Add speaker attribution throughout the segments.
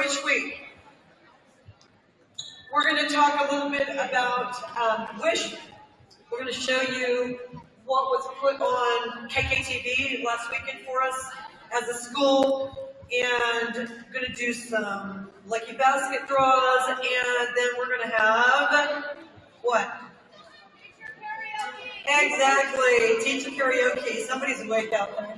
Speaker 1: Wish Week. We're going to talk a little bit about Wish. We're going to show you what was put on KKTV last weekend for us as a school, and going to do some lucky basket draws, and then we're going to have what? Exactly, teacher karaoke. Somebody's awake out there.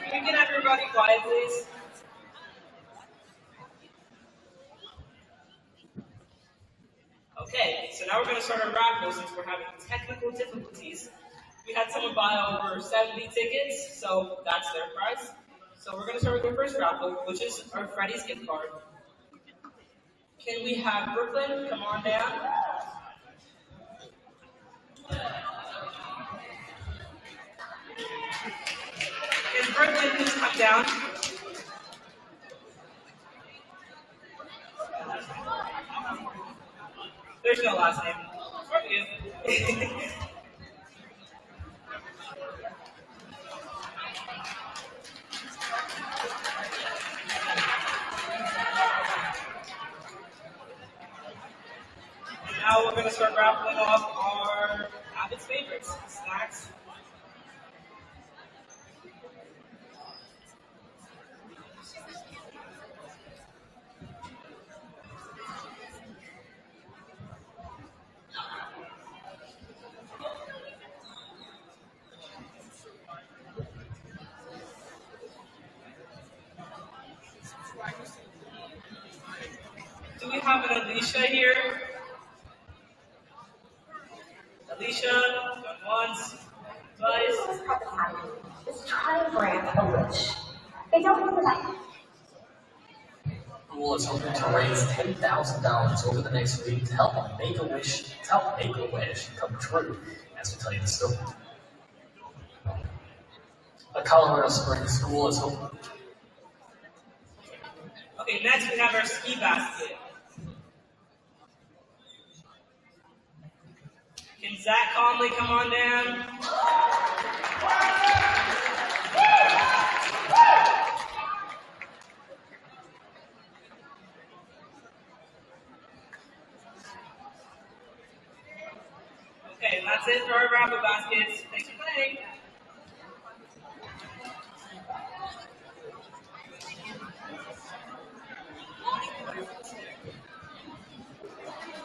Speaker 1: Can we get everybody quiet, please? Okay, so now we're going to start our raffle since we're having technical difficulties. We had someone buy over 70 tickets, so that's their prize. So we're going to start with our first raffle, which is our Freddy's gift card. Can we have Brooklyn come on down? Can Brooklyn please come down? There's no last name. Fuck you. Now we're going to start raffling off our Abbott's favorites, snacks. Do we have an Alicia here? Alicia, going once, twice.
Speaker 2: Is trying to grant a wish. They don't know that.
Speaker 3: School is hoping to raise $10,000 over the next week to help make a wish come true, as we tell you the story. A Colorado Springs school is hoping.
Speaker 1: Okay, next we have our ski basket. Can Zach Conley come on down? Okay, that's it for our raffle baskets. Thanks for playing.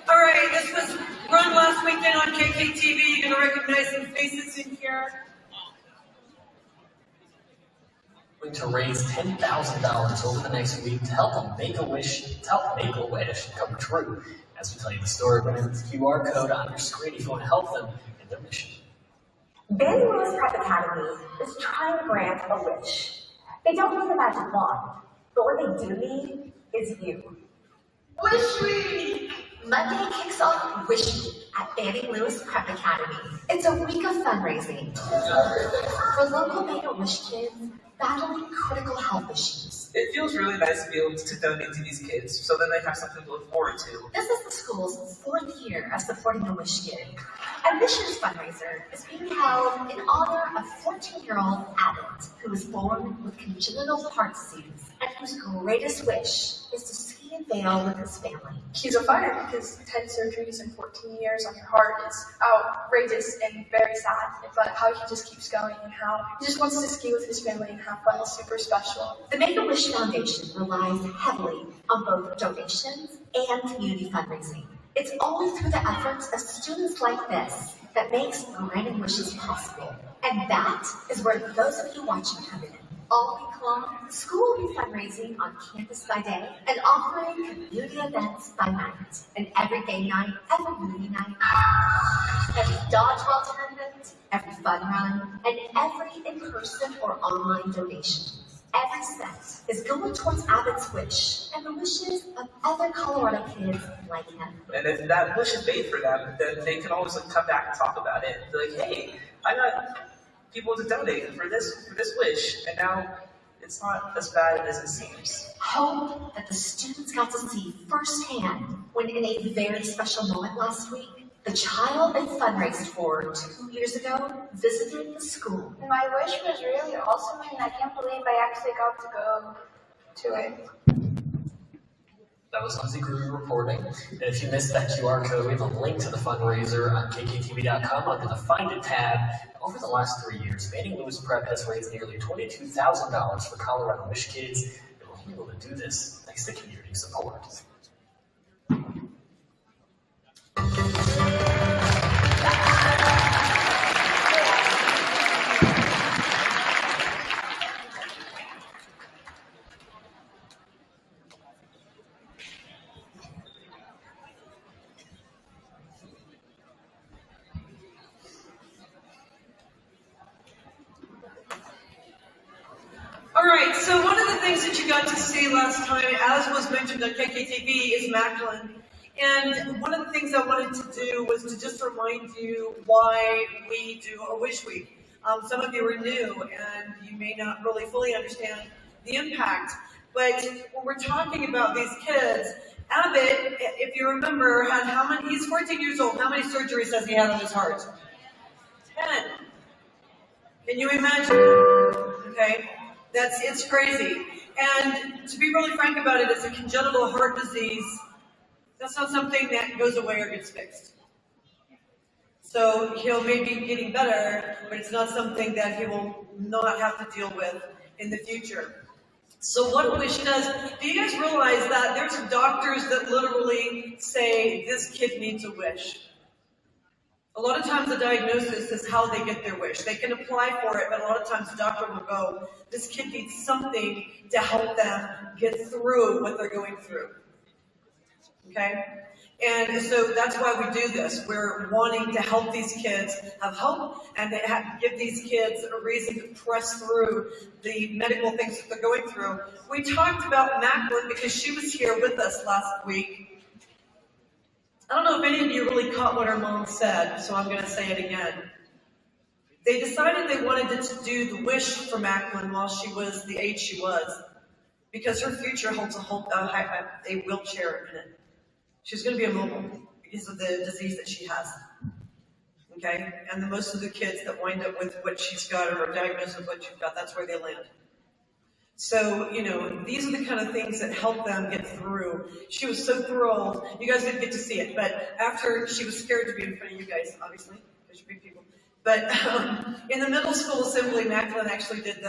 Speaker 1: All right, this was run last weekend on KKTV. You're going to recognize some faces in here.
Speaker 3: Going to raise $10,000 over the next week to help make a wish come true. As we tell you the story, we're going to use the QR code on your screen if you want to help them in their mission.
Speaker 2: Van Lewis Prep Academy is trying to grant a wish. They don't know the magic wand. But what they do need is you.
Speaker 1: Wish Week!
Speaker 2: Monday kicks off Wish Week at Fannie Lewis Prep Academy. It's a week of fundraising for local Make-A-Wish kids battling critical health issues.
Speaker 4: It feels really nice to be able to donate to these kids, so then they have something to look forward to.
Speaker 2: This is the school's 4th year of supporting the Wish Kid. And this year's fundraiser is being held in honor of 14-year-old Abbott, who was born with congenital heart disease and whose greatest wish is to ski and fail with his family.
Speaker 5: He's a fighter because 10 surgeries in 14 years on your heart is outrageous and very sad. But how he just keeps going and how he just wants to ski with his family and have fun is super special.
Speaker 2: The Make-A-Wish Foundation relies heavily on both donations and community fundraising. It's only through the efforts of students like this that makes granting wishes possible. And that is where those of you watching come in. All week long, the school will be fundraising on campus by day and offering community events by night. And every game night, every movie night, every dodgeball tournament, every fun run, and every in-person or online donation. Every cent is going towards Abbott's wish and the wishes of other Colorado kids like him.
Speaker 4: And if that wish is made for them, then they can always come back and talk about it. Be like, hey, I got people to donate for this wish, and now it's not as bad as it seems.
Speaker 2: Hope that the students got to see firsthand when in a very special moment last week, the child they fundraised for 2 years ago visited the school.
Speaker 5: My wish was really awesome, and I can't believe I actually got to go to it.
Speaker 3: That was Lindsay Greer reporting. And if you missed that QR code, we have a link to the fundraiser on kktv.com under the Find It tab. Over the last 3 years, Fannie Lewis Prep has raised nearly $22,000 for Colorado Wish kids, and we're able to do this thanks to community support.
Speaker 1: All right, so one of the things that you got to see last time, as was mentioned on KKTV, is Macklin. And one of the things I wanted to do was to just remind you why we do a Wish Week. Some of you are new, and you may not really fully understand the impact. But when we're talking about these kids, Abbott, if you remember, had how many? He's 14 years old. How many surgeries has he had on his heart? 10. Can you imagine? Okay. It's crazy. And to be really frank about it, it's a congenital heart disease. That's not something that goes away or gets fixed. So he'll maybe be getting better, but it's not something that he will not have to deal with in the future. So what Wish does, do you guys realize that there's doctors that literally say this kid needs a wish? A lot of times the diagnosis is how they get their wish. They can apply for it, but a lot of times the doctor will go, this kid needs something to help them get through what they're going through. Okay? And so that's why we do this. We're wanting to help these kids have hope and to give these kids a reason to press through the medical things that they're going through. We talked about Macklin because she was here with us last week. I don't know if any of you really caught what her mom said, so I'm going to say it again. They decided they wanted to do the wish for Macklin while she was the age she was, because her future holds a wheelchair in it. She's going to be immobile because of the disease that she has. Okay? And most of the kids that wind up with what she's got or are diagnosed with what she's got, that's where they land. So, these are the kind of things that help them get through. She was so thrilled. You guys didn't get to see it, but after she was scared to be in front of you guys, obviously, because you're big people. But in the middle school assembly, Macklin actually did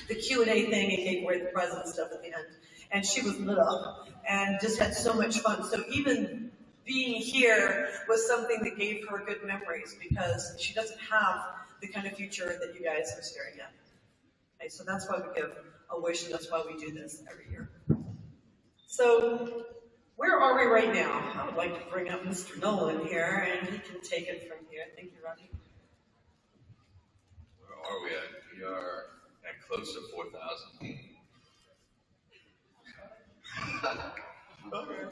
Speaker 1: the Q&A thing and gave away the prize and stuff at the end. And she was lit up and just had so much fun. So even being here was something that gave her good memories because she doesn't have the kind of future that you guys are staring at. Okay, so that's why we give a wish, and that's why we do this every year. So where are we right now? I would like to bring up Mr. Nolan here, and he can take it from here. Thank you, Robbie.
Speaker 6: Where are we at? We are at close to 4,000. Okay.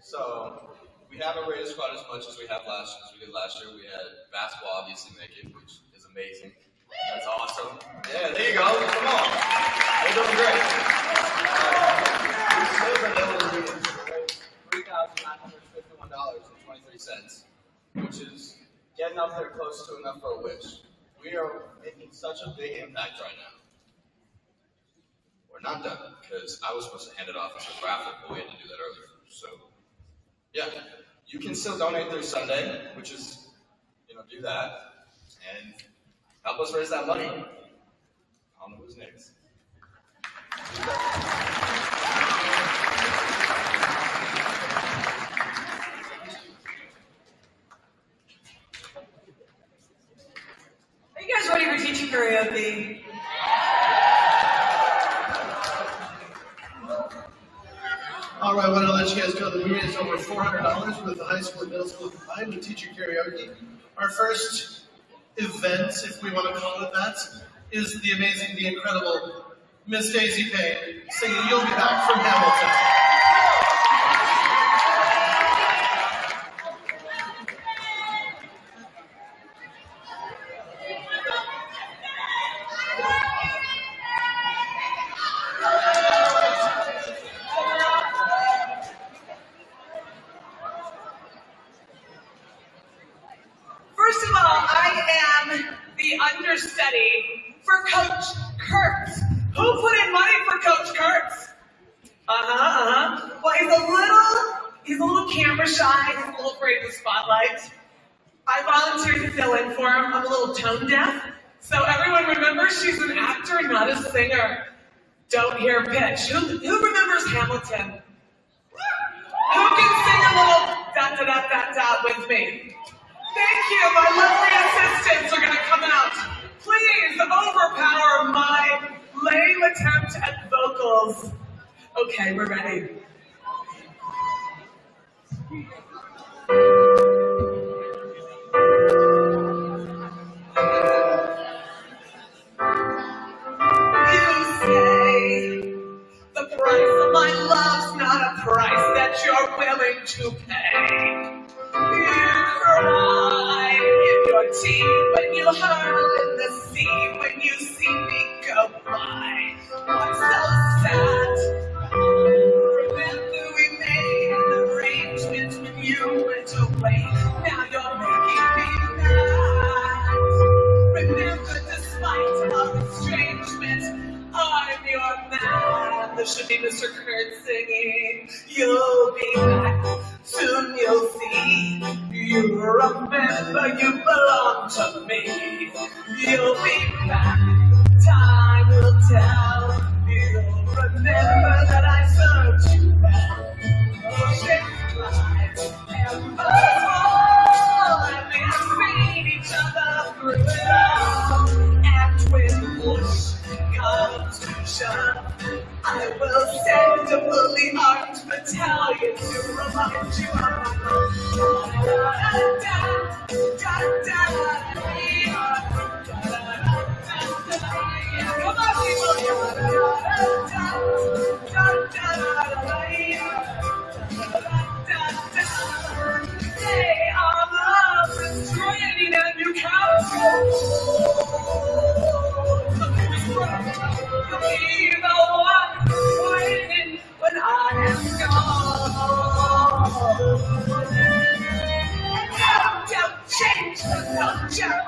Speaker 6: So, we haven't raised quite as much as we did last year. We had basketball obviously make it, which is amazing. That's awesome. Yeah, there you go. Come on. They're doing great. We still been able to do this. $3,951.23, which is getting up there close to enough for a wish. We are making such a big impact right now. We're not done, because I was supposed to hand it off as a raffle, but we had to do that earlier. So, yeah, you can still donate through Sunday, which is, do that, and help us raise that money. I don't know who's next.
Speaker 1: Are you guys ready for teaching karaoke?
Speaker 7: All right, I want to let you guys know that we raised over $400 with the high school and middle school combined with teacher karaoke. Our first event, if we want to call it that, is the amazing, the incredible Miss Daisy Payne singing "You'll Be Back" from Hamilton.
Speaker 1: First of all, I am the understudy for Coach Kurtz. Who put in money for Coach Kurtz? Well, he's a little camera shy. He's a little afraid of the spotlight. I volunteered to fill in for him. I'm a little tone deaf. So everyone remembers she's an actor, not a singer. Don't hear pitch. Who remembers Hamilton? Who can sing a little da-da-da-da-da with me? Thank you. My lovely assistants are going to come out. Please overpower my lame attempt at vocals. Okay, we're ready. You say the price of my love's not a price that you're willing to pay. You cry in your teeth when you hurl in the sea, when you see me go by. I'm so sad. Remember we made an arrangement when you went away. Now you're making me mad. Remember, despite our estrangement, I'm your man. This should be Mr. Kurt singing. You'll be back. Soon you'll see. You remember you belong to me. You'll be back. Time will tell. You'll remember that I served you well. Oceans rise, embers fall, and we have seen each other through it all. And when push comes to shove, I will send a fully armed battalion to remind you of Come on, people! Say our love is draining and you can't go. You'll be the one waiting when I am gone. Don't change the subject,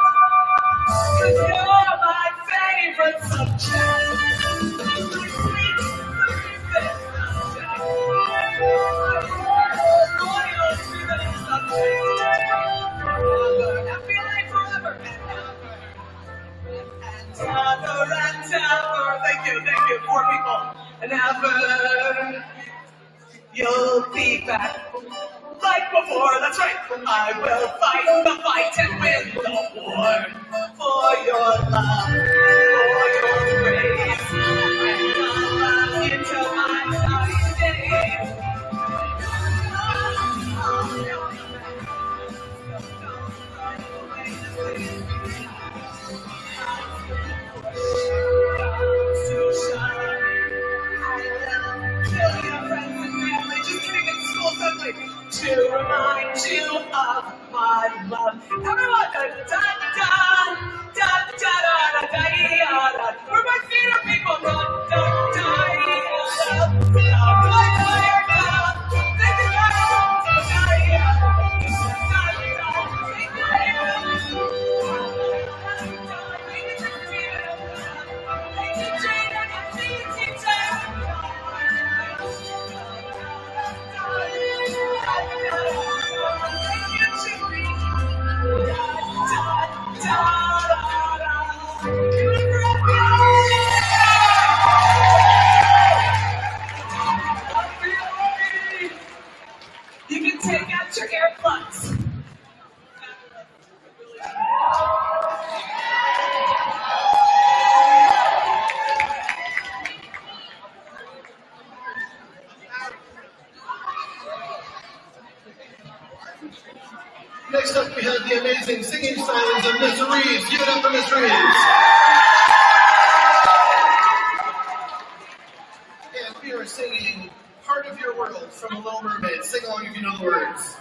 Speaker 1: 'cause you're my favorite subject. My sweet, sweet subject. Loyal to the subject. Forever, and feeling forever and ever. And ever. Thank you, 4 people. And ever. You'll be back. Like before, that's right. I will fight the fight and win the war. For your love, for your grace. And I'll love you till my dying days. To shine. I will kill your friends.
Speaker 7: Next up, we have the amazing singing stylings of Miss Reeves. Give it up for Miss Reeves. And we are singing Part of Your World from The Little Mermaid. Sing along if you know the words.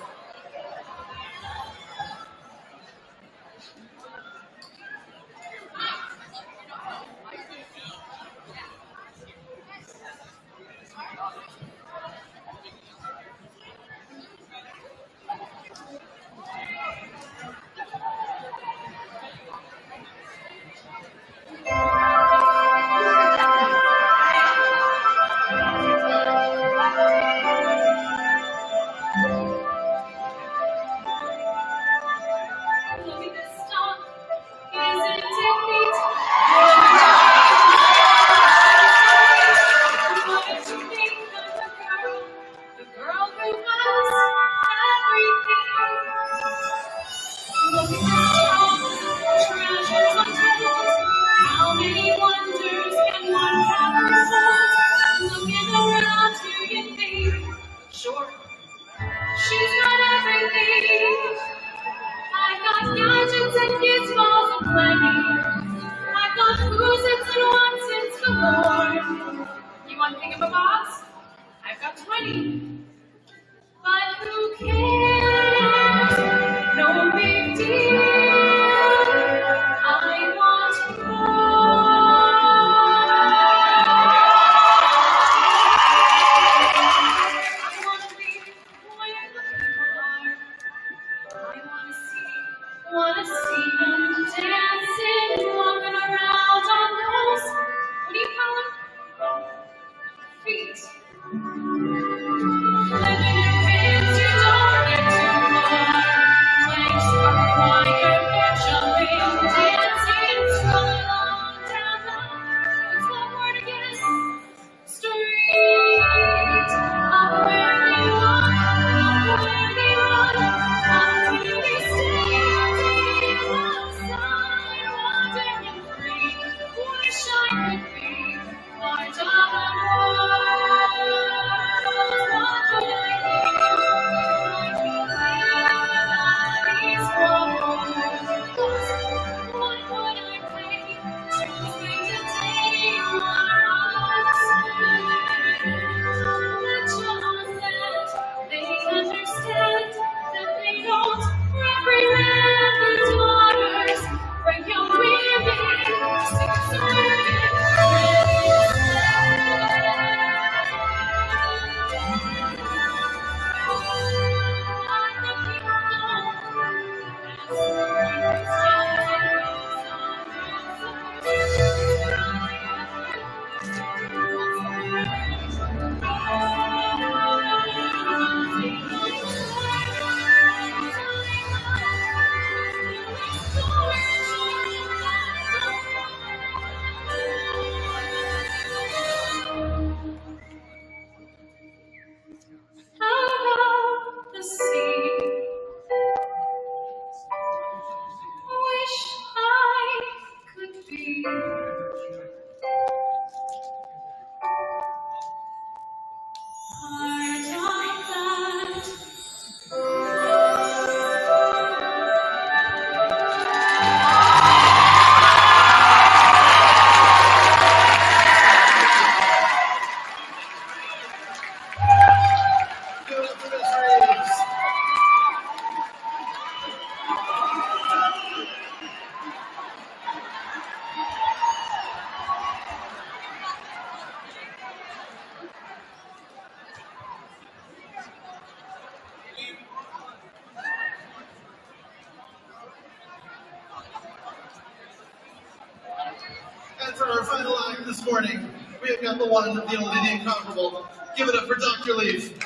Speaker 7: And for our final act this morning, we have got the one, the only, the incomparable. Give it up for Dr. Leaf.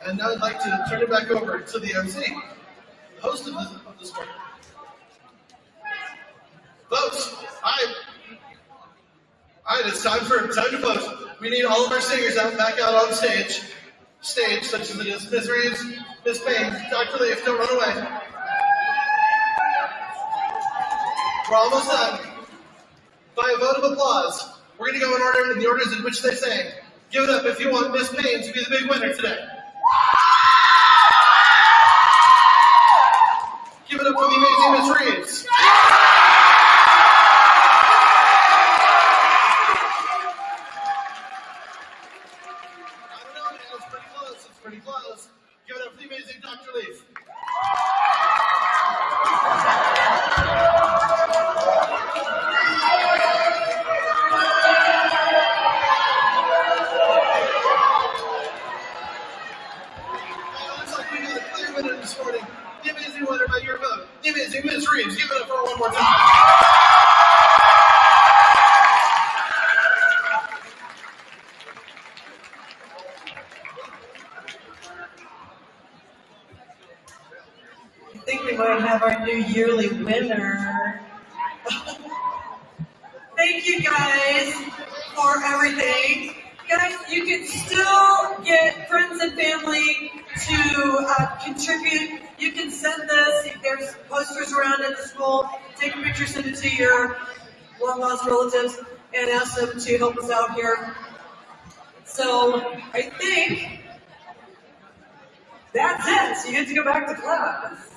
Speaker 7: And now I'd like to turn it back over to the MC, the host of this morning. Folks, it's time to vote. We need all of our singers back out on stage, such as it is Ms. Reeves, Ms. Payne, Dr. Leaf, don't run away. We're almost done. By a vote of applause, we're going to go in order in the orders in which they sang. Give it up if you want Miss Payne to be the big winner today. Give it up for the amazing Miss Reeves. It's pretty close. Give it up for the amazing Dr. Leaf. Looks like we got a clear winner this morning. The amazing winner by your vote. The amazing Ms. Reeves. Give it up for her one more time.
Speaker 1: I think we might have our new yearly winner. Thank you guys for everything. Guys, you can still get friends and family to contribute. You can send this. There's posters around at the school. Take a picture, send it to your long-lost relatives, and ask them to help us out here. So I think that's it. So you get to go back to class.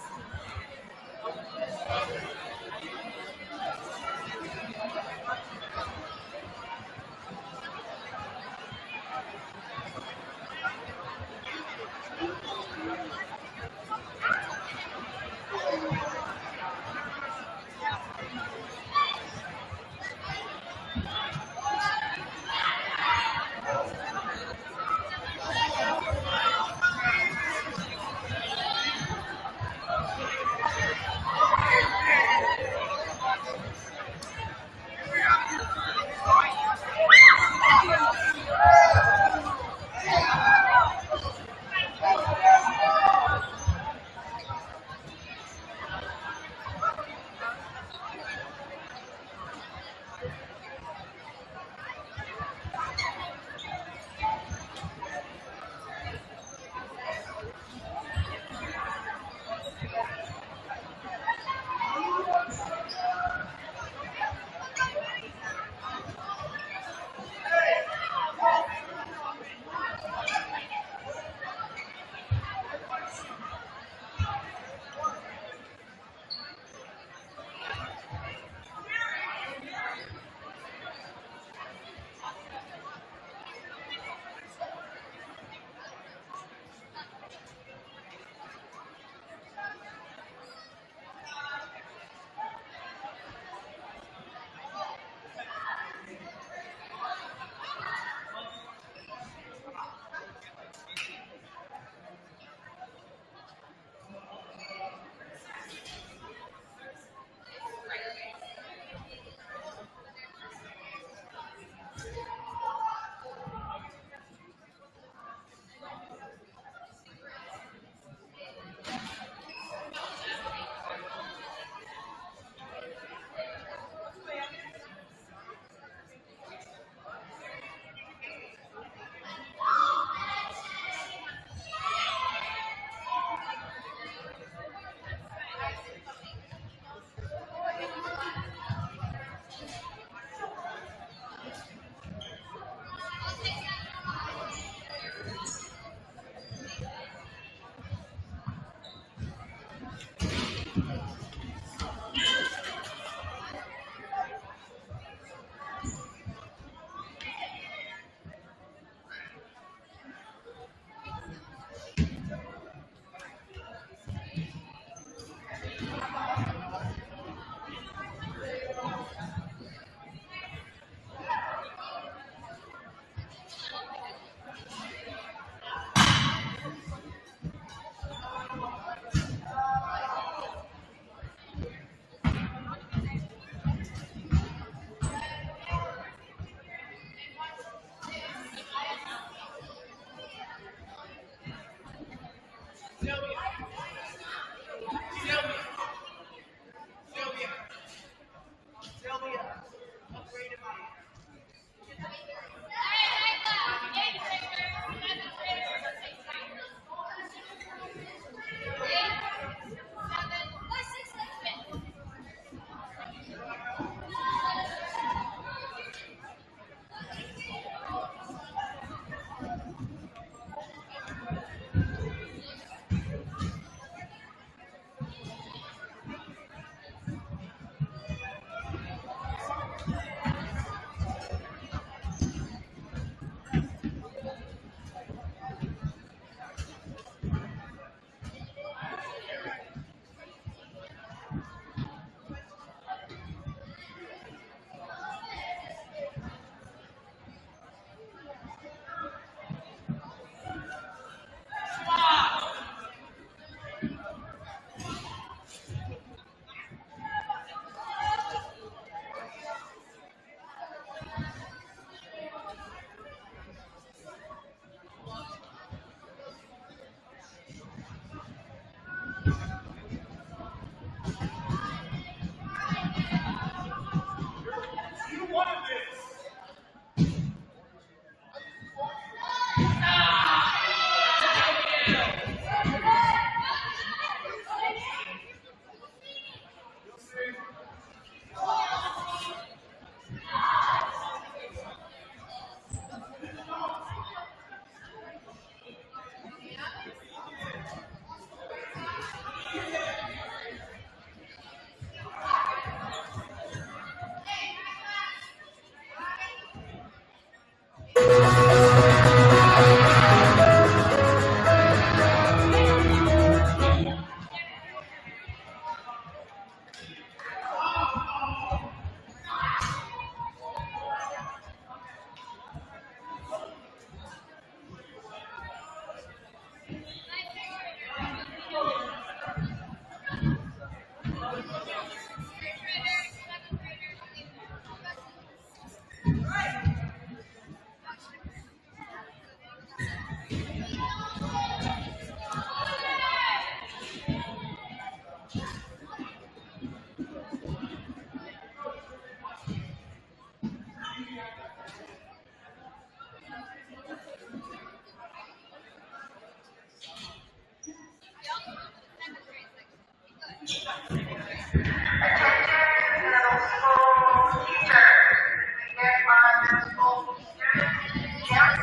Speaker 8: middle school teachers. We get our middle school students just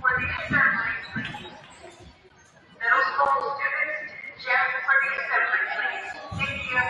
Speaker 8: for the assembly, please. Middle school students just for the assembly, please. Thank you.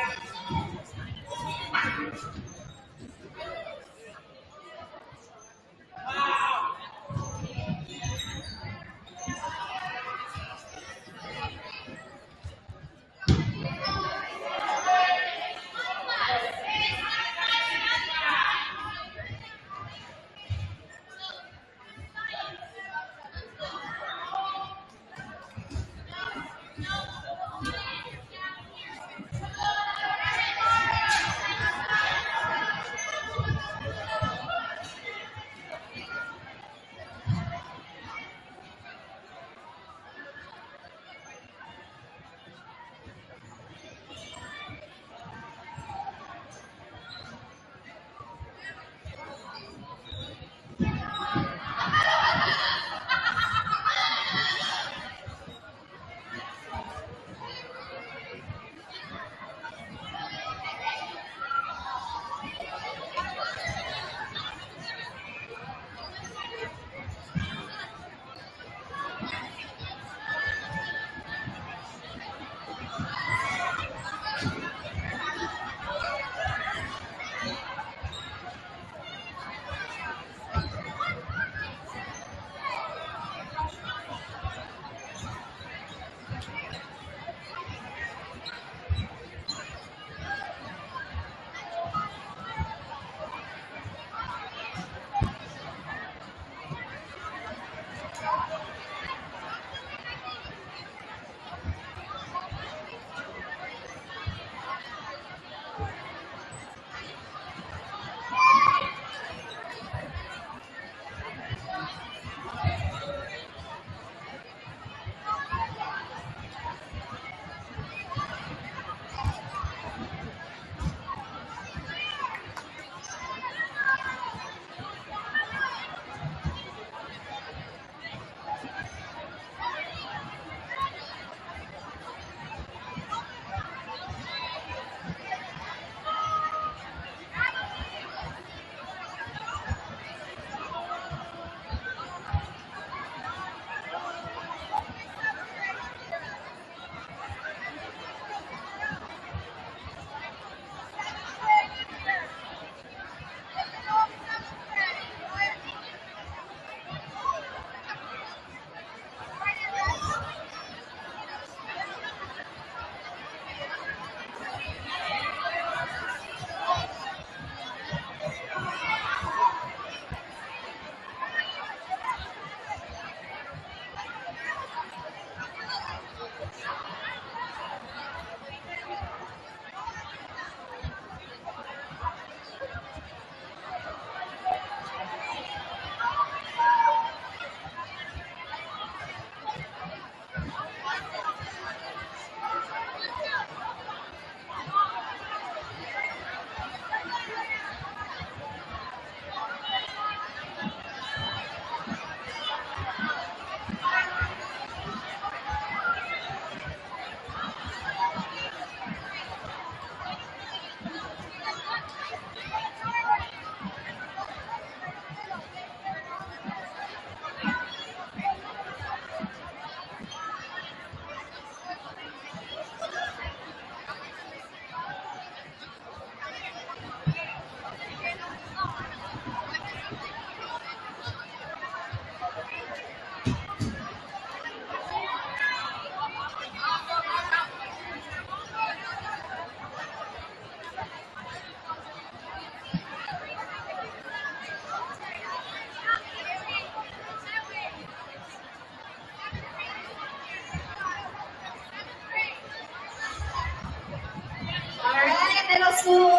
Speaker 9: Middle school,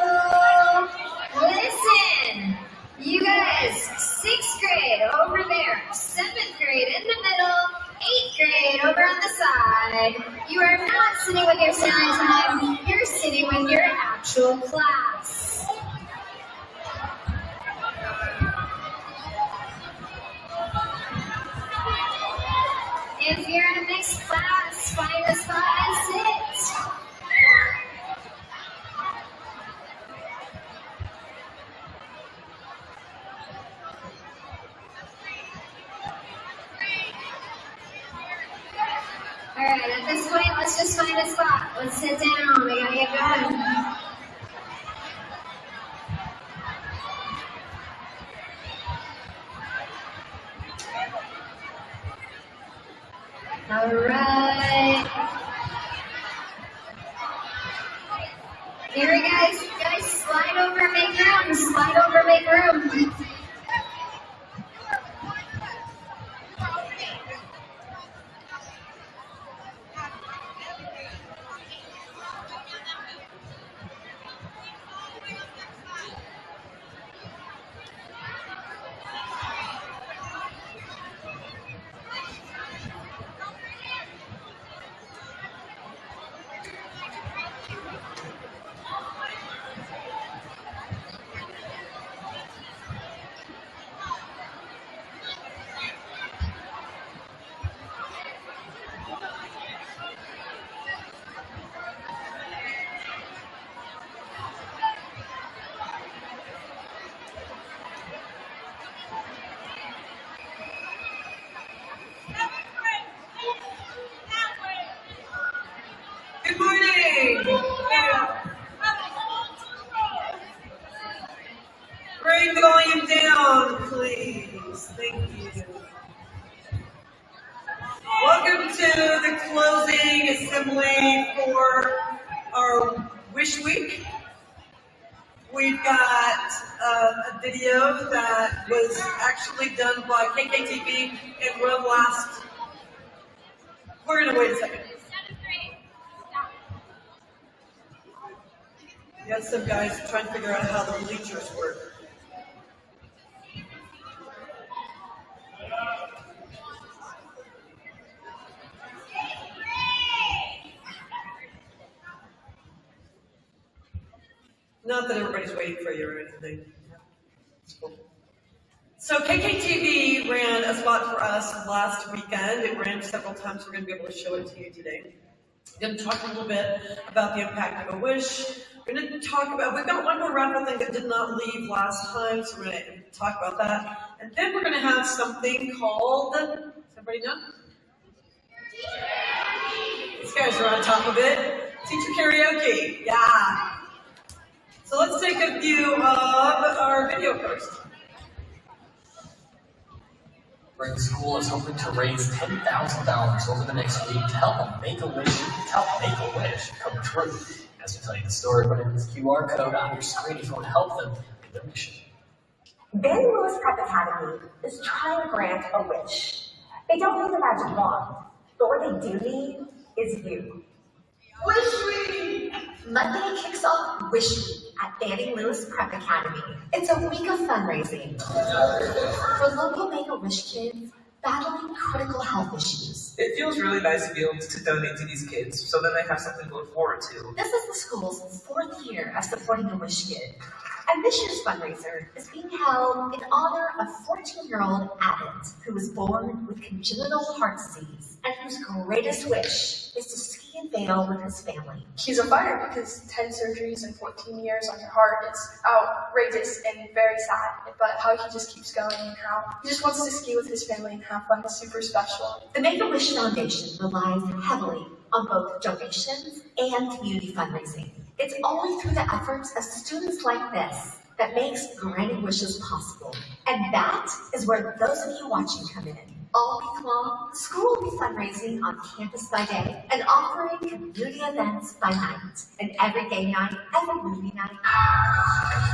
Speaker 9: listen. You guys, 6th grade over there, 7th grade in the middle, 8th grade over on the side. You are not sitting with your standing time, you're sitting with your actual class. If you're in a mixed class, find a spot and sit. spot. Let's sit down. We gotta get going. All right. Here, guys, slide over, make room. Slide over, make room.
Speaker 1: Good morning. Bring the volume down, please. Thank you. Welcome to the closing assembly for our Wish Week. We've got a video that was actually done by KKTV and run last. We're going to wait a second. We got some guys trying to figure out how the bleachers work. Not that everybody's waiting for you or anything. So KKTV ran a spot for us last weekend. It ran several times. We're going to be able to show it to you today. I'm going to talk a little bit about the impact of a wish. We're going to talk about, we've got one more raffle thing that did not leave last time, so we're going to talk about that. And then we're going to have something called, does everybody know? These guys are on top of it. Teacher karaoke, yeah. So let's take a view of our video first.
Speaker 3: Spring School is hoping to raise $10,000 over the next week to help make a wish come true. As we tell you the story, put in this QR code on your screen if you want to help them in their mission.
Speaker 2: Ben Lewis Prep Academy is trying to grant a wish. They don't need a magic wand, but what they do need is you. Wish Week! Monday kicks off Wish Week at Banning Lewis Prep Academy. It's a week of fundraising for local Make-A-Wish kids battling critical health issues.
Speaker 4: It feels really nice to be able to donate to these kids so then they have something to look forward to.
Speaker 2: This is the school's 4th year of supporting a Wish kid. And this year's fundraiser is being held in honor of 14-year-old Abbott, who was born with congenital heart disease and whose greatest wish is to ski and fail with his family.
Speaker 5: He's on fire because 10 surgeries in 14 years on your heart is outrageous and very sad. But how he just keeps going and how he just wants to ski with his family and have fun is super special.
Speaker 2: The Make-A-Wish Foundation relies heavily on both donations and community fundraising. It's only through the efforts of students like this that makes granting wishes possible. And that is where those of you watching come in. All week long, the school will be fundraising on campus by day and offering community events by night. And every game night, every movie night,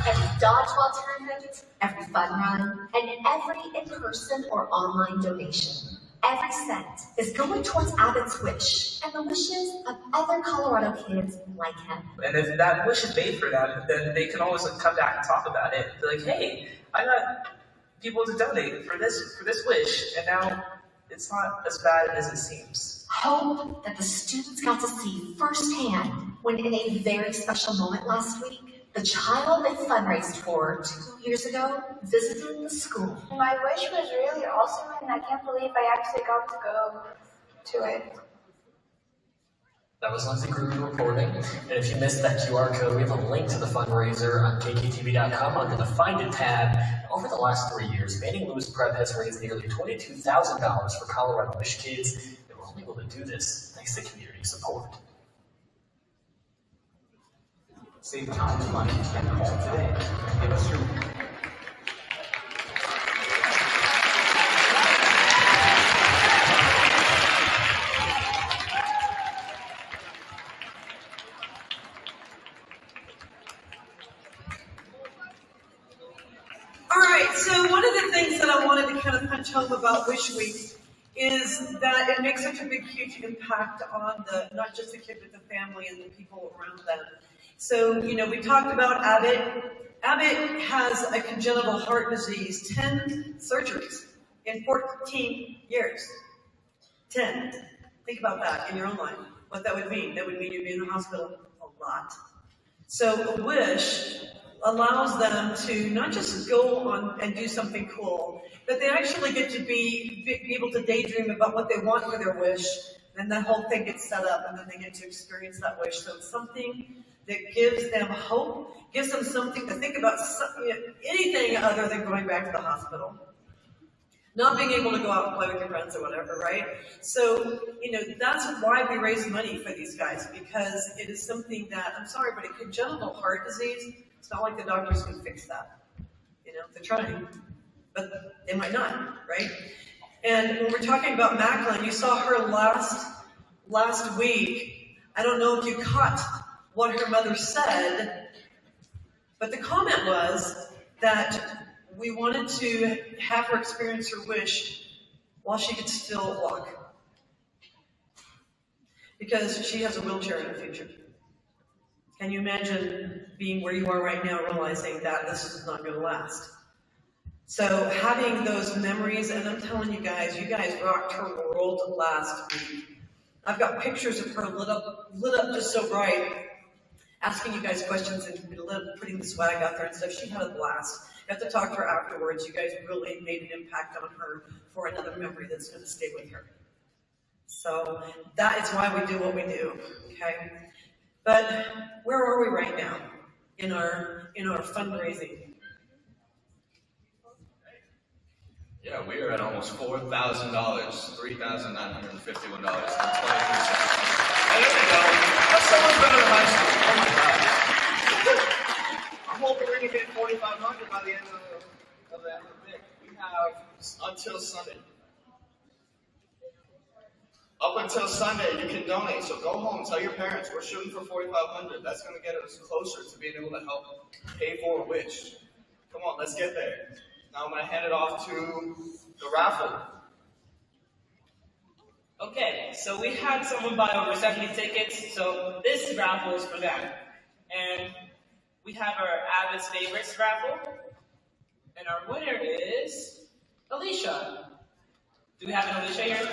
Speaker 2: every dodgeball tournament, every fun run, and every in-person or online donation. Every cent is going towards Abbott's wish and the wishes of other Colorado kids like him.
Speaker 4: And if that wish is made for them, then they can always come back and talk about it. Be like, hey, I got people to donate for this wish, and now it's not as bad as it seems.
Speaker 2: Hope that the students got to see firsthand when in a very special moment last week, the child they fundraised for 2 years ago visited the school.
Speaker 10: My wish was really awesome, and I can't believe I actually got to go to it.
Speaker 3: That was Lindsay Kruger reporting. And if you missed that QR code, we have a link to the fundraiser on kktv.com under the Find It tab. Over the last 3 years, Banning Lewis Prep has raised nearly $22,000 for Colorado Wish kids. They were only able to do this thanks to community support. Save time and money and call today. Give us your...
Speaker 1: All right, so one of the things that I wanted to kind of punch home about Wish Week is that it makes such a big, huge impact on not just the kid, but the family and the people around them. So, we talked about Abbott. Abbott has a congenital heart disease, 10 surgeries in 14 years. 10. Think about that in your own life, what that would mean. That would mean you'd be in the hospital a lot. So Wish allows them to not just go on and do something cool, but they actually get to be able to daydream about what they want for their wish, and that whole thing gets set up, and then they get to experience that wish. So it's something that gives them hope, gives them something to think about, anything other than going back to the hospital. Not being able to go out and play with your friends or whatever, right? So, that's why we raise money for these guys, because it is something that, I'm sorry, but a congenital heart disease, it's not like the doctors can fix that. They're trying, but they might not, right? And when we're talking about Macklin, you saw her last week. I don't know if you caught what her mother said, but the comment was that we wanted to have her experience her wish while she could still walk, because she has a wheelchair in the future. Can you imagine being where you are right now, realizing that this is not going to last? So having those memories, and I'm telling you guys rocked her world last week. I've got pictures of her lit up just so bright, asking you guys questions and putting the swag out there and stuff. She had a blast. You have to talk to her afterwards. You guys really made an impact on her for another memory that's going to stay with her. So that is why we do what we do, okay? But where are we right now in our fundraising?
Speaker 6: Yeah, we are at almost $4,000, $3,951. And there we go. That's so much better than high school. Oh my gosh. I'm hoping we're gonna get 4,500 by the end of the week. We have until Sunday. Up until Sunday, you can donate. So go home, tell your parents we're shooting for 4,500. That's gonna get us closer to being able to help pay for a wish. Come on, let's get there. Now I'm going to hand it off to the raffle.
Speaker 4: Okay, so we had someone buy over 70 tickets, so this raffle is for them. And we have our Avid's Favorites raffle, and our winner is Alicia. Do we have an Alicia here?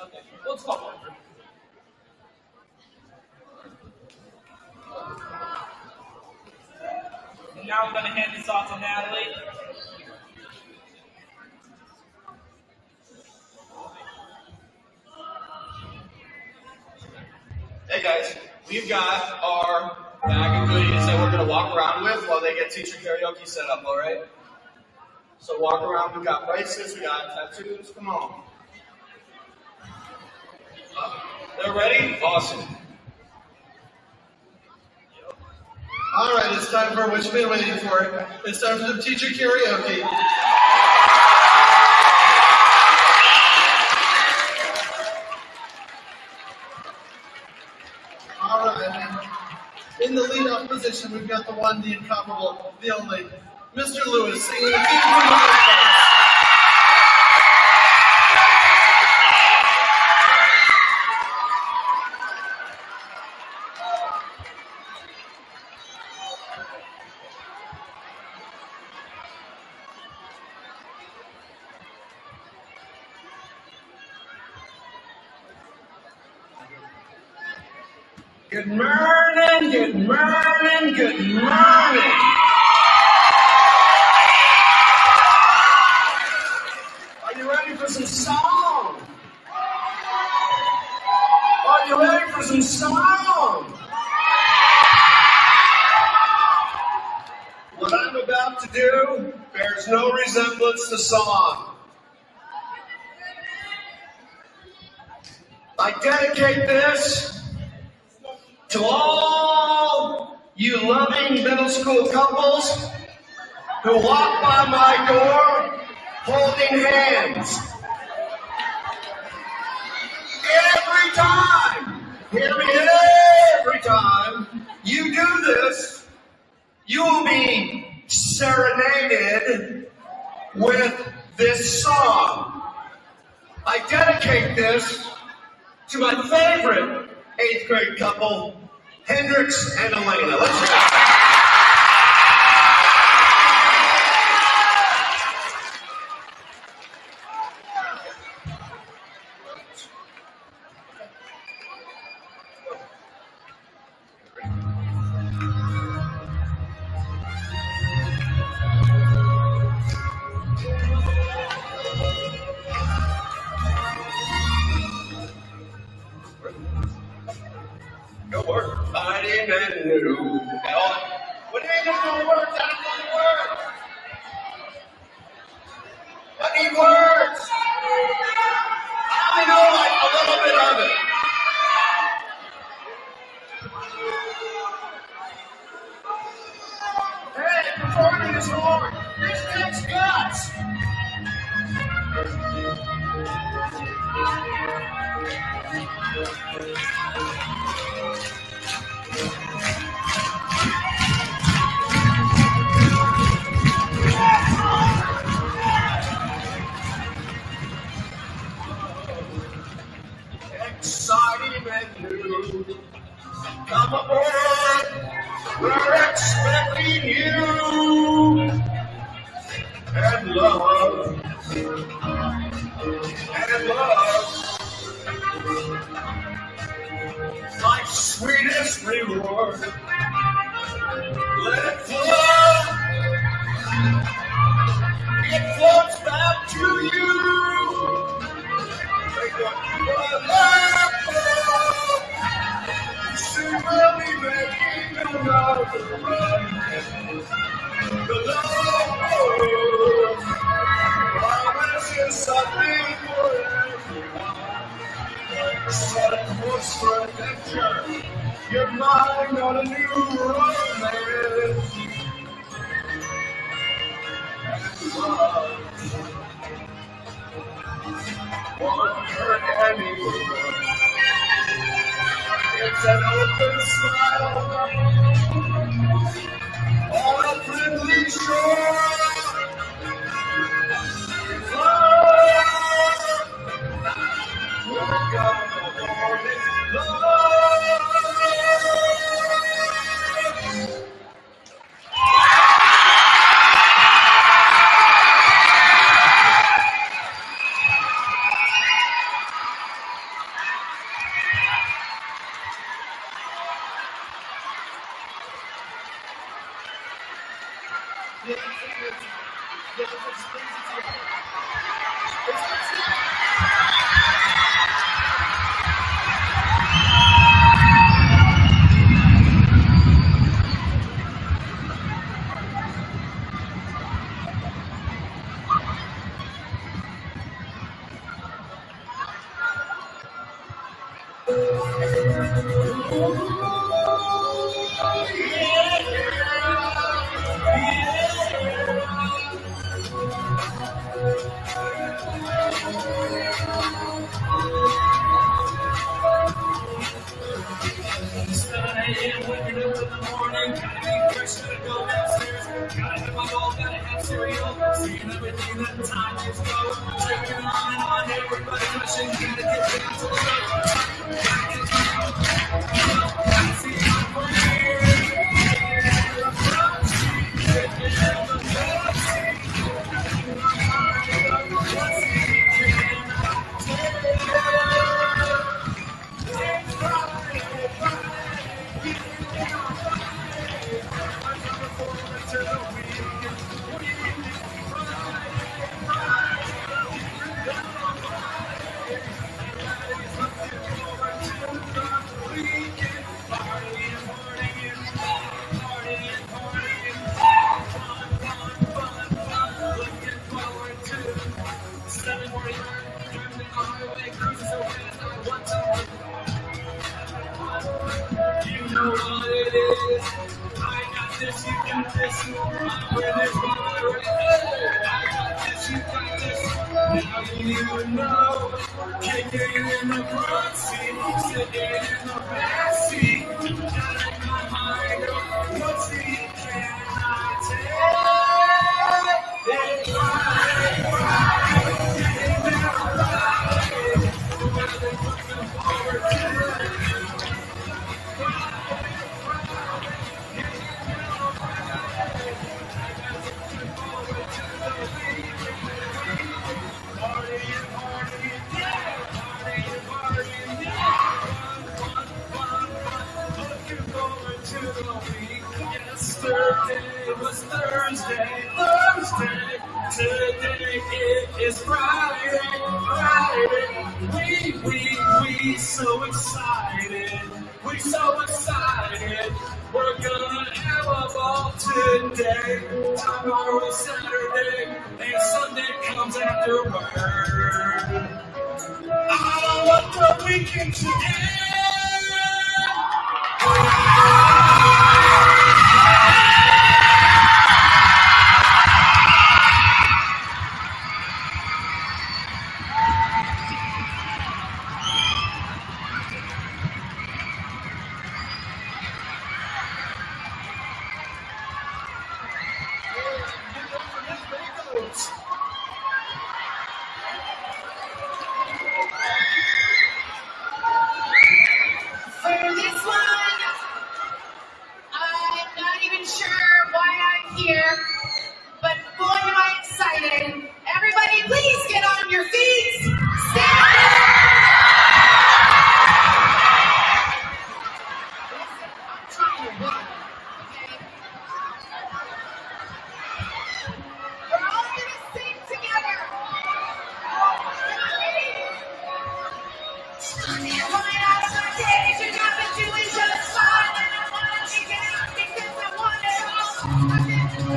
Speaker 4: Okay, we'll talk about her. Now I'm going to hand this off to Natalie.
Speaker 6: Hey guys, we've got our bag of goodies that we're going to walk around with while they get teacher karaoke set up, alright? So walk around, we've got bracelets, we got tattoos, come on. They're ready? Awesome.
Speaker 7: All right, it's time for what you've been waiting for. It's time for some teacher karaoke. All right. In the lead-off position, we've got the one, the incomparable, the only, Mr. Lewis singing the theme from the class.
Speaker 6: Good morning, good morning, good morning. Are you ready for some song? Are you ready for some song? What I'm about to do bears no resemblance to song.
Speaker 11: I dedicate this to all you loving middle school couples who walk by my door holding hands. Every time, hear me, every time you do this, you will be serenaded with this song. I dedicate this to my favorite 8th grade couple, Hendrix and Elena. Let's hear it. No word. I didn't know. What do you mean there's no words? I don't know the words. I need words. I only know like a little bit of it. Hey, performing is hard. This takes guts. Exciting and new. Come aboard. We're expecting you. And love. And love. Life's sweetest reward. Let it flow. It floats back to you. She will be making another run. The Lord promises something for everyone. Set a course for adventure. You're mine on a new romance. And love won't hurt anyone. It's an open smile on a friendly shore. Love, we're gonna warm it. Love. got this, you got this. My friend is my right. I got this, you got this. Now you know. Kicking in the front seat, sitting in the back seat. Got in my mind, what's the cannot take? It's Friday, Friday, getting down Friday. What they looking forward to? Yesterday was Thursday, today it is Friday, we so excited, we're gonna have a ball today, tomorrow's Saturday, and Sunday comes afterward. I want the weekend today.
Speaker 12: For this one, I'm not even sure why I'm here, but boy am I excited. Everybody please get on your feet. Stand up. I'm trying to win, okay? We're all going to sing together. Coming out of my cage, you're gonna do it just fine. And I wanna take it out because I want it all. I've been to the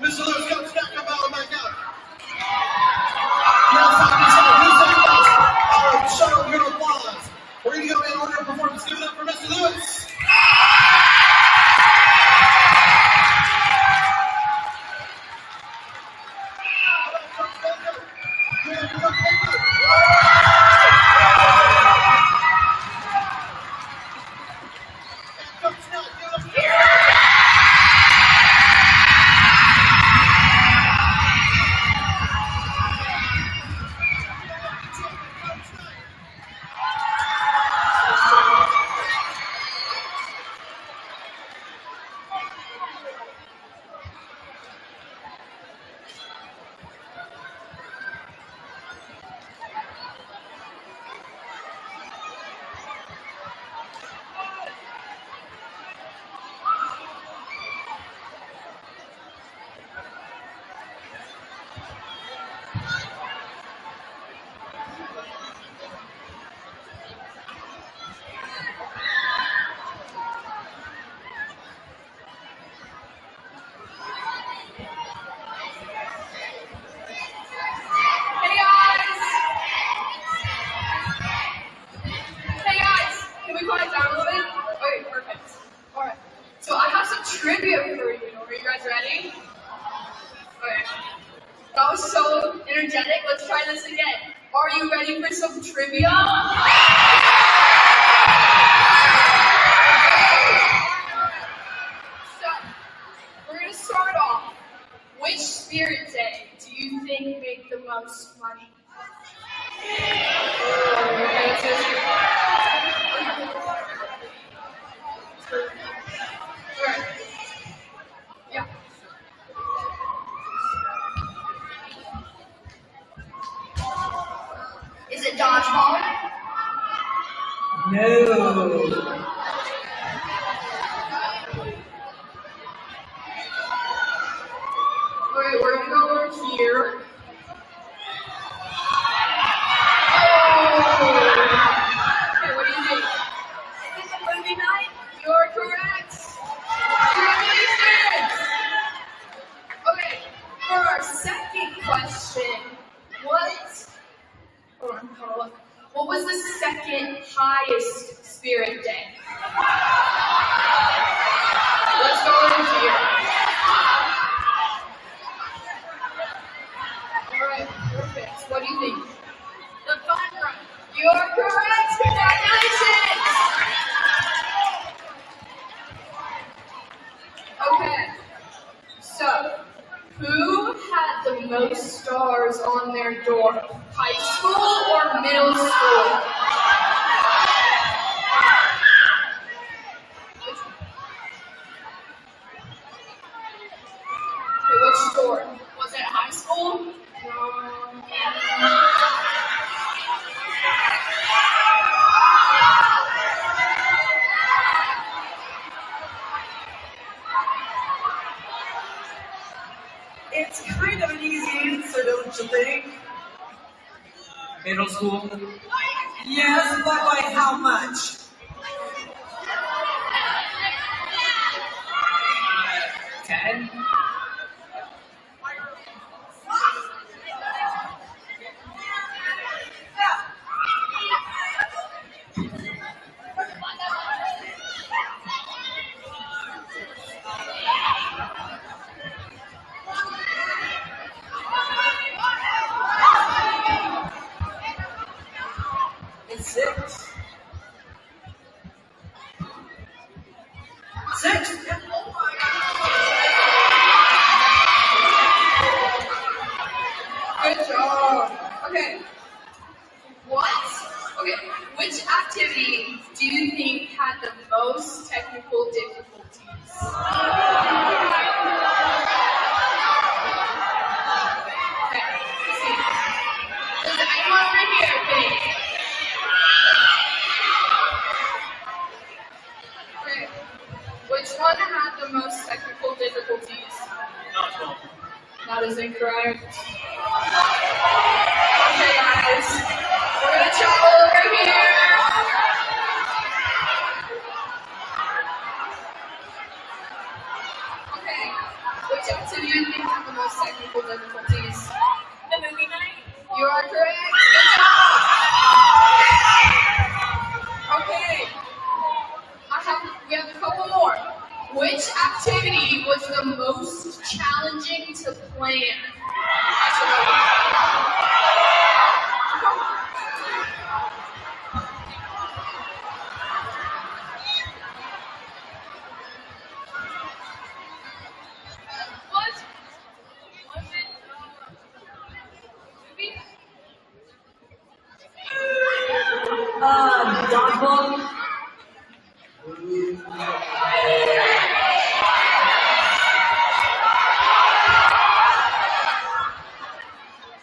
Speaker 7: Mr. Lewis, come back up, out, back out. Now, who's second best? All right, show your applause. We're going to go in order of performance. Give it up for Mr. Lewis.
Speaker 5: Trivia for you. Are you guys ready? Okay. That was so energetic. Let's try this again. Are you ready for some trivia? So, we're going to start off. Which spirit day do you think make the most money? Is it dodgeball?
Speaker 1: No.
Speaker 5: Alright, we're gonna go over here. Okay, what do you think? Is it movie night? You're correct. Congratulations. Okay, for our second question, what was the second highest spirit day? Let's go over here. Alright, perfect. What do you think? The fun run. You're correct. Congratulations. Okay. So, who had the most stars on their door? High school or middle school? Okay, which store? Was it high school?
Speaker 1: It's kind of an easy answer, don't you think?
Speaker 4: Middle school.
Speaker 1: Yes, but by how much?
Speaker 4: 10.
Speaker 1: It's 6. 6? Yeah. Oh my God.
Speaker 5: Good job. Okay. Which activity do you think had the most technical difficulties? Okay, let's see. Does anyone over here think? Okay. Which one had the most technical difficulties?
Speaker 4: Dodgeball.
Speaker 5: That is incorrect. Okay, guys. We're gonna travel over here. Okay. Which
Speaker 12: Which activity do you think had the most technical difficulties?
Speaker 9: The movie night?
Speaker 12: You are correct. Okay. We have a couple more. Which activity was the most challenging to plan?
Speaker 1: Dodgeball.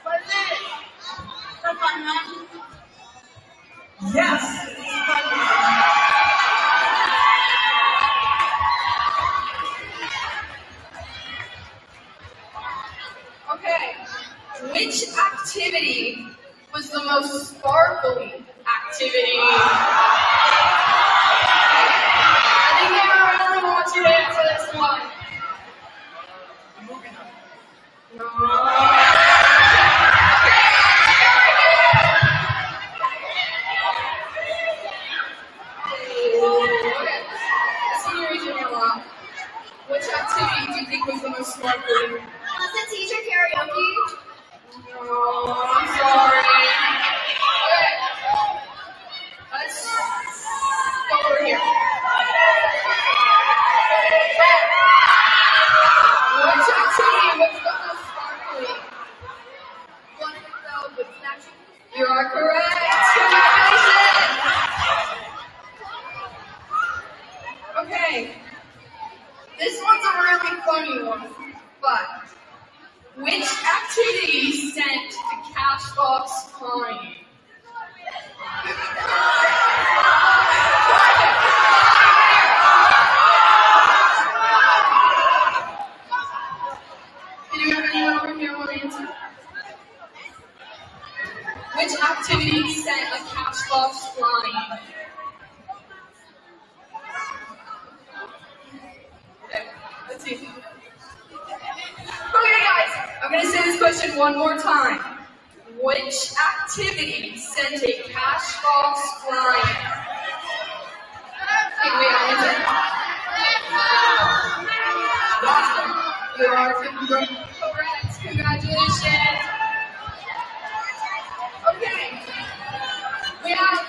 Speaker 9: Was it the fun run?
Speaker 1: Yes.
Speaker 12: Okay. Which activity was the most sparkly activity? I think I really want you to answer this one. No. Okay. Senior junior law. Which activity do you think was the most sparkly?
Speaker 9: Was it teacher karaoke?
Speaker 12: No, I'm sorry. Okay. Let's go over here. Which activity was the most sparkly? One with snatching. You are correct. Congratulations. Okay. This one's a really funny one, but which activity sent the cash box flying? Did you have anyone over here want to answer? Which activity sent a cash box flying? Okay, let's see. Okay, guys, I'm going to say this question one more time. Which activity sent a cash box flying? Okay, wait, I'll answer. You are correct. Congratulations. Okay, we have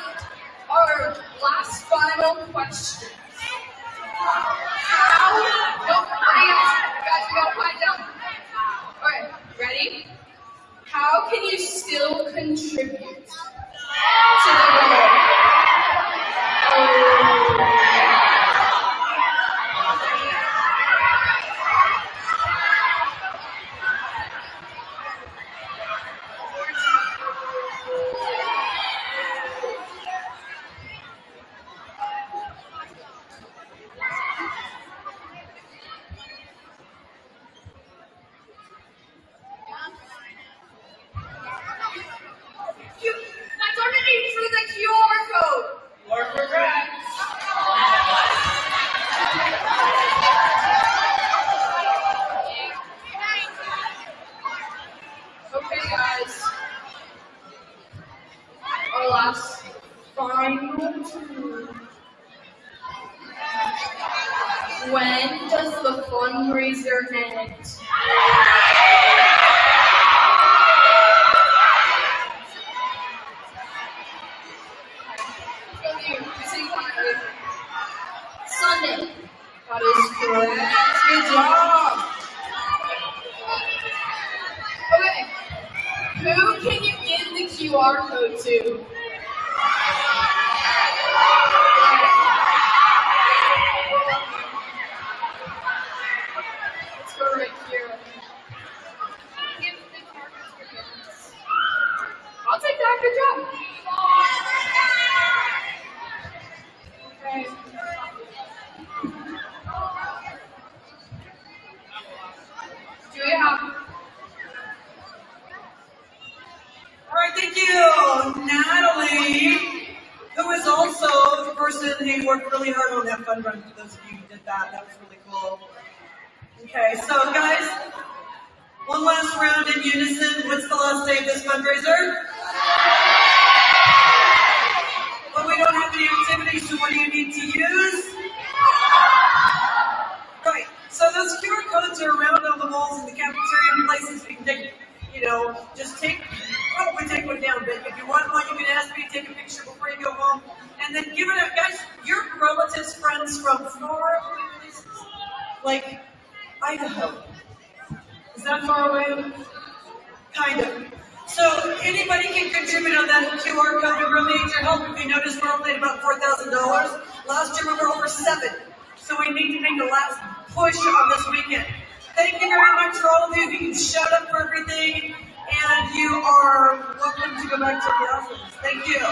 Speaker 12: our last final question. Guys, we gotta quiet down. Alright, ready? How can you still contribute to the world? That's underneath through the QR code. You are correct. Okay, guys. Our last final two. When does the fundraiser end? Sunday. That is correct. Good job. Okay. Who can you give the QR code to? Let's go right here. Give the QR code to your parents. I'll take that. Good job. Okay. Do we have?
Speaker 1: All right, thank you, Natalie, who is also the person who worked really hard on that fun run. For those of you who did that, that was really cool. Okay, so guys, one last round in unison. What's the last day of this fundraiser? Well, we don't have any activities, so what do you need to use? Right, so those QR codes are around on the walls in the cafeteria and places you can take, just probably take one down, but if you want one, you can ask me to take a picture before you go home, and then give it out. Guys, your relatives, friends from far places, like Idaho. Is that far away? Kind of. So anybody can contribute on that QR code. We really need your help. If you notice, we're only at about $4,000. Last year we were over 7. So we need to make the last push on this weekend. Thank you very much for all of you who showed up for everything. And you are welcome to go back to the office. Thank you.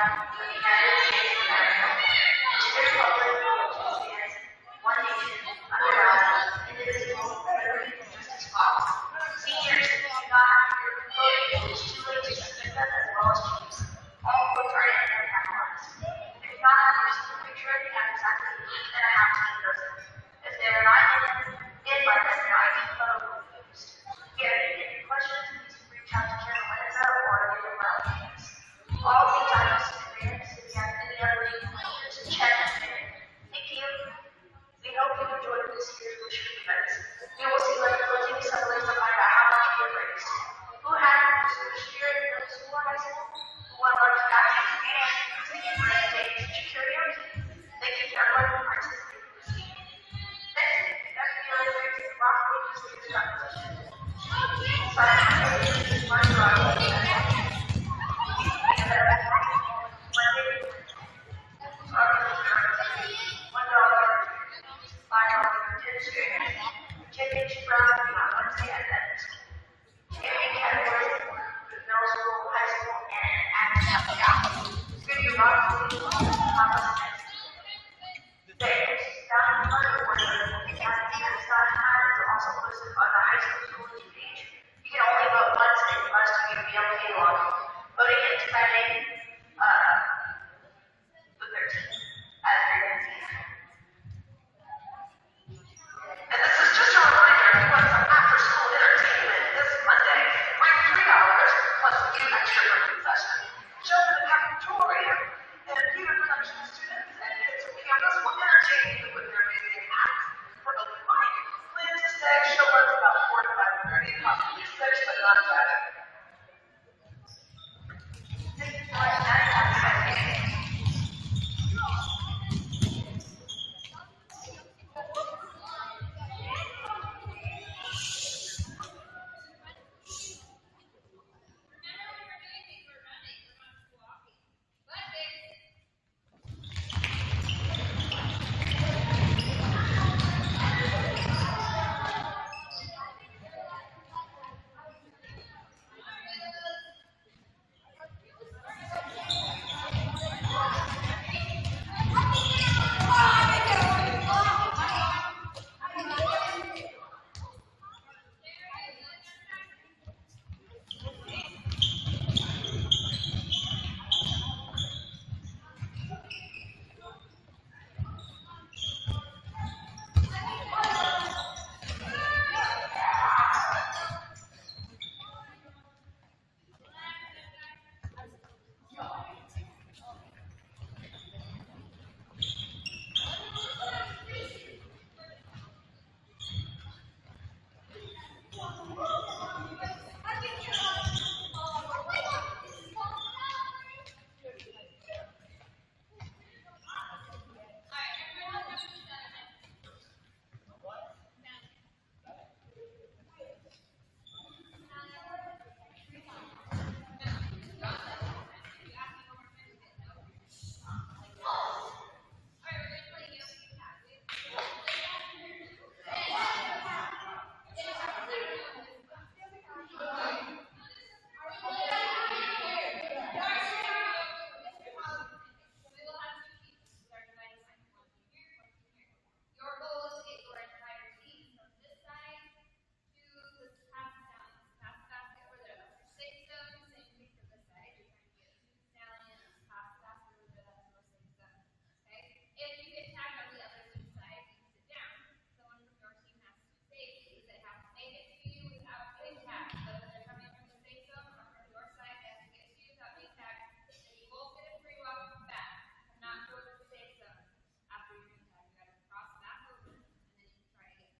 Speaker 8: the United States of America, to the republic for which it stands, one nation, under God, indivisible, with liberty and justice for all. Seniors, do not have your voting. It is too late to submit them as well as chiefs. All votes are in and capitalized. If not have your single picture, you have exactly 8.5 to do those. If they are not in by this time, vote used. If you have any questions, please reach out to Karen Winza or David Wells. All these items to grants, if you have any other questions, check in. Thank you. We hope you enjoyed this year's wish events. We will see like closing assemblies to find out how much we have raised. Who had this year in middle school or high school? Who won large prizes and who can bring a teacher karaoke? Thank you to everyone who participated this week. Next, we are going to rock paper scissors competition. Sorry, this is my drawing. Championship round will be on Wednesday at Evans. Champion categories include middle school, high school, and academic. Good, you're